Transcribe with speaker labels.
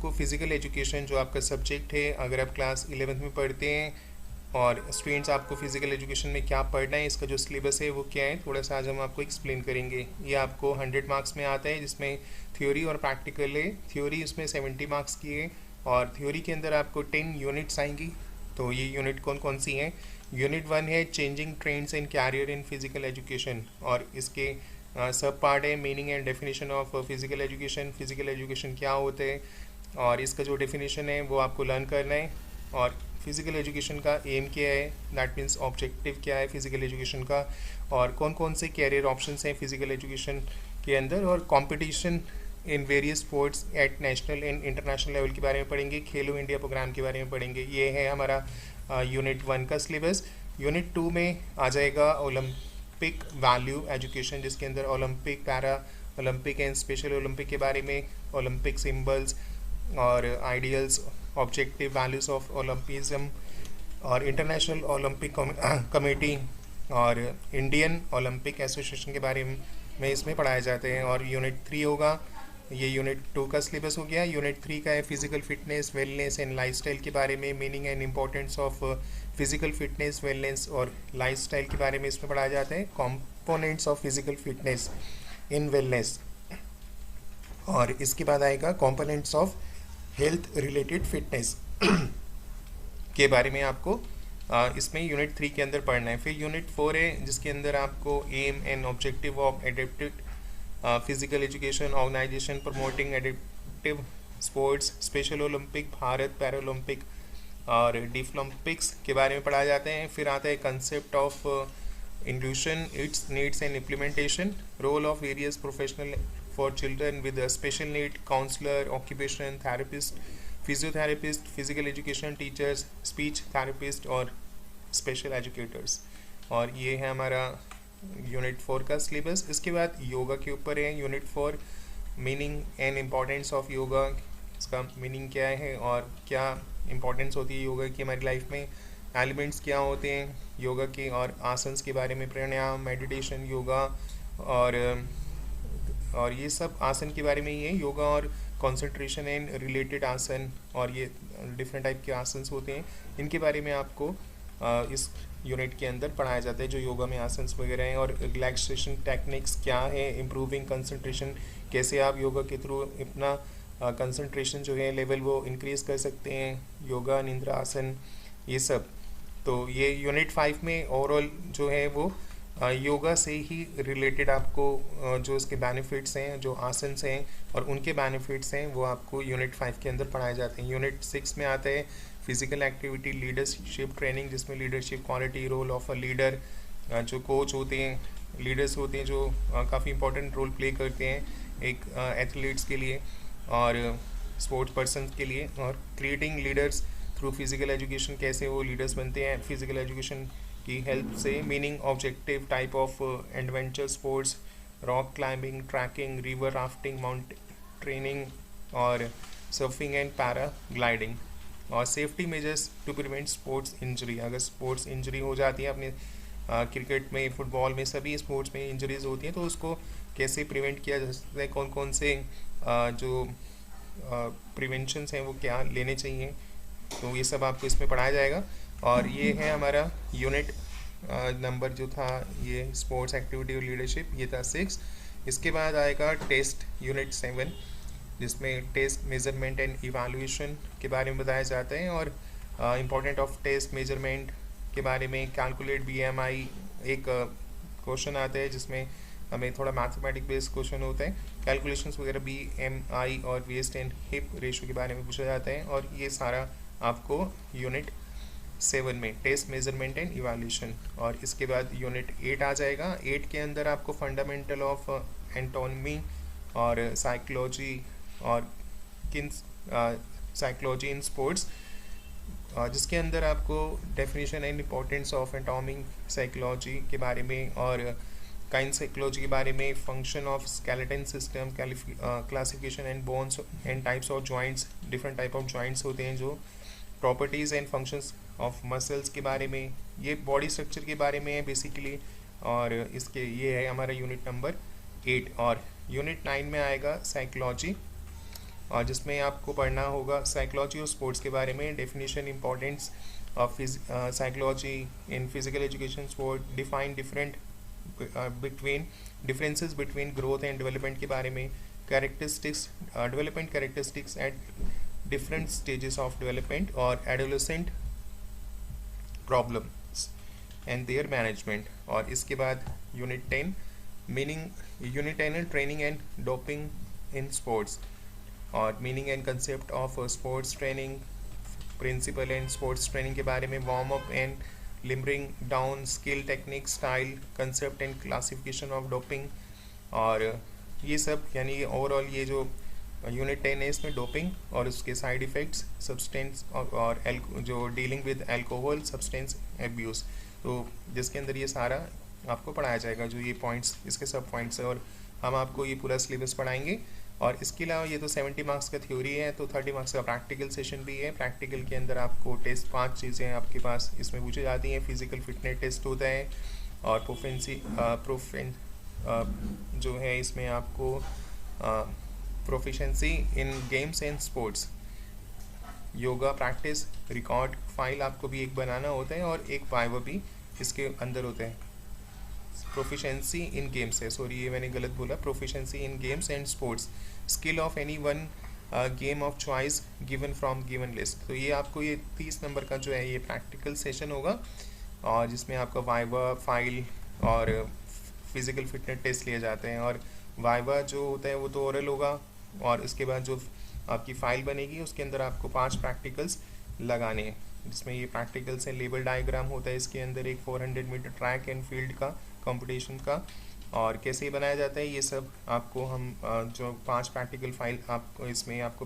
Speaker 1: आपको physical education जो आपका सब्जेक्ट है, अगर आप क्लास 11th में पढ़ते हैं और स्टूडेंट्स आपको फिज़िकल एजुकेशन में क्या पढ़ना है, इसका जो सिलेबस है वो क्या है, थोड़ा सा आज हम आपको एक्सप्लेन करेंगे। ये आपको 100 मार्क्स में आता है, जिसमें थ्योरी और प्रैक्टिकल है। थ्योरी उसमें 70 मार्क्स की है और थ्योरी के अंदर आपको 10 यूनिट्स आएंगी। तो ये यूनिट कौन कौन सी हैं? यूनिट 1 है changing trends and career in physical education, और इसके सब पार्ट है meaning and definition of physical education, physical education क्या होते हैं और इसका जो डेफिनेशन है वो आपको लर्न करना है। और फिजिकल एजुकेशन का एम क्या है, दैट मीन्स ऑब्जेक्टिव क्या है फिजिकल एजुकेशन का, और कौन कौन से कैरियर ऑप्शंस हैं फिजिकल एजुकेशन के अंदर, और competition in various sports at national and international level के बारे में पढ़ेंगे, खेलो इंडिया प्रोग्राम के बारे में पढ़ेंगे। ये है हमारा यूनिट 1 का सिलेबस। यूनिट 2 में आ जाएगा ओलंपिक वैल्यू एजुकेशन, जिसके अंदर Olympic, para Olympic and special Olympic के बारे में, ओलंपिक सिंबल्स और आइडियल्स, ऑब्जेक्टिव वैल्यूज़ ऑफ ओलंपिज्म, और इंटरनेशनल ओलंपिक कमेटी और इंडियन ओलंपिक एसोसिएशन के बारे में इसमें पढ़ाए जाते हैं। और यूनिट 3 होगा, ये यूनिट 2 का सिलेबस हो गया। यूनिट 3 का है physical fitness, wellness and lifestyle के बारे में, meaning and importance of physical fitness, wellness और लाइफस्टाइल के बारे में इसमें पढ़ाया जाता है। Components of physical fitness in wellness, और इसके बाद आएगा components of health related fitness के बारे में आपको इसमें यूनिट 3 के अंदर पढ़ना है। फिर यूनिट 4 है, जिसके अंदर आपको aim and objective of adaptive physical education organization promoting adaptive sports, special Olympic, Bharat Paralympic और डिफलम्पिक्स के बारे में पढ़ाए जाते हैं। फिर आता है concept of inclusion, its needs and implementation, role of various professional for children with special need, counsellor, occupation therapist, physiotherapist, physical education teachers, speech therapist और स्पेशल एजुकेटर्स। और ये है हमारा यूनिट 4 का सिलेबस। इसके बाद योगा के ऊपर है unit 4, meaning and importance of yoga, इसका मीनिंग क्या है और क्या इम्पोर्टेंस होती है योगा की हमारी लाइफ में, एलिमेंट्स क्या होते हैं योगा के, और आसन्स के बारे में, प्राणायाम, मेडिटेशन, योगा और ये सब आसन के बारे में ही है। योगा और कंसंट्रेशन एंड रिलेटेड आसन, और ये डिफरेंट टाइप के आसन्स होते हैं, इनके बारे में आपको इस यूनिट के अंदर पढ़ाया जाता है, जो योगा में आसन्स वगैरह हैं। और रिलैक्सेशन टेक्निक्स क्या है, इम्प्रूविंग कंसंट्रेशन, कैसे आप योगा के थ्रू अपना कंसंट्रेशन जो है लेवल वो इंक्रीज़ कर सकते हैं, योगा, निंद्रा आसन, ये सब। तो ये यूनिट 5 में ओवरऑल जो है वो योगा से ही रिलेटेड आपको जो इसके बेनिफिट्स हैं, जो आसन्स हैं और उनके बेनिफिट्स हैं, वो आपको यूनिट 5 के अंदर पढ़ाए जाते हैं। यूनिट 6 में आता है फिजिकल एक्टिविटी लीडरशिप ट्रेनिंग, जिसमें leadership quality, role of a leader, जो कोच होते हैं, लीडर्स होते हैं जो काफ़ी इंपॉर्टेंट रोल प्ले करते हैं एक एथलीट्स के लिए और स्पोर्ट्स पर्सन के लिए, और creating leaders through physical education, कैसे वो लीडर्स बनते हैं फिजिकल एजुकेशन की हेल्प से, meaning, objective, type of adventure sports, rock climbing, trekking, river rafting, mountain training और सर्फिंग एंड पैरा ग्लाइडिंग, और safety measures to prevent sports injury. अगर स्पोर्ट्स इंजरी हो जाती है अपने क्रिकेट में, फुटबॉल में, सभी स्पोर्ट्स में इंजरीज होती हैं, तो उसको कैसे प्रिवेंट किया जा सकता है, कौन कौन से जो प्रिवेंशंस हैं वो क्या लेने चाहिए, तो ये सब आपको इसमें पढ़ाया जाएगा। और ये है हमारा यूनिट नंबर जो था, ये स्पोर्ट्स एक्टिविटी और लीडरशिप, ये था 6। इसके बाद आएगा टेस्ट यूनिट 7, जिसमें टेस्ट मेजरमेंट एंड इवैल्यूएशन के बारे में बताया जाता है, और इम्पोर्टेंट ऑफ टेस्ट मेजरमेंट के बारे में, कैलकुलेट BMI, एक क्वेश्चन आता है जिसमें हमें थोड़ा मैथमेटिक बेस्ड क्वेश्चन होता है, कैलकुलेशंस वगैरह BMI और वेस्ट एंड हिप रेशो के बारे में पूछा जाता है। और ये सारा आपको यूनिट 7 में टेस्ट मेजरमेंट एंड इवैल्यूएशन। और इसके बाद यूनिट 8 आ जाएगा। 8 के अंदर आपको फंडामेंटल ऑफ एनाटॉमी और साइकोलॉजी और साइकोलॉजी इन स्पोर्ट्स, जिसके अंदर आपको definition and importance of anatomy psychology के बारे में और काइंड साइकोलॉजी के बारे में, function of skeleton system, classification and bones and types of joints, different type of joints होते हैं, जो properties and functions of muscles के बारे में, ये बॉडी स्ट्रक्चर के बारे में है बेसिकली। और इसके ये है हमारा यूनिट नंबर 8। और यूनिट 9 में आएगा साइकोलॉजी, और जिसमें आपको पढ़ना होगा साइकोलॉजी और स्पोर्ट्स के बारे में, definition, importance of psychology in physical education sport, define different between differences between growth and development के बारे में, characteristics development characteristics at different stages of development और adolescent problems and their management. और इसके बाद unit 10 meaning unit 10 training and doping in sports और meaning and concept of sports training, principle and sports training के बारे में, warm up and limbering down, skill, technique, style, concept and classification of doping. और ये सब यानी overall ये जो यूनिट 10 है इसमें डोपिंग और उसके साइड इफ़ेक्ट्स, सब्सटेंस और जो dealing with alcohol, substance abuse, तो जिसके अंदर ये सारा आपको पढ़ाया जाएगा, जो ये पॉइंट्स इसके सब पॉइंट्स है। और हम आपको ये पूरा सिलेबस पढ़ाएंगे। और इसके अलावा ये तो 70 मार्क्स का थ्योरी है, तो 30 मार्क्स का प्रैक्टिकल सेशन भी है। प्रैक्टिकल के अंदर आपको टेस्ट 5 चीज़ें आपके पास इसमें पूछी जाती हैं। फिजिकल फिटनेस टेस्ट होता है और जो है इसमें आपको proficiency in games and sports, yoga practice, record file आपको भी एक बनाना होता है और एक वाइवा भी इसके अंदर होता है। प्रोफिशेंसी इन गेम्स है, सॉरी ये मैंने गलत बोला, proficiency in games and sports, skill of any one game of choice given from given list. तो ये आपको ये 30 नंबर का जो है ये प्रैक्टिकल सेशन होगा और जिसमें आपका वाइवा, फाइल और फिजिकल फिटनेस टेस्ट लिए जाते हैं। और वाइवा जो होता है वो तो ओरल होगा और इसके बाद जो आपकी फ़ाइल बनेगी उसके अंदर आपको 5 प्रैक्टिकल्स लगाने हैं, जिसमें ये प्रैक्टिकल्स है। लेबल डायग्राम होता है इसके अंदर, एक 400 मीटर ट्रैक एंड फील्ड का कंपटीशन का, और कैसे बनाया जाता है ये सब आपको हम जो 5 प्रैक्टिकल फाइल आपको इसमें आपको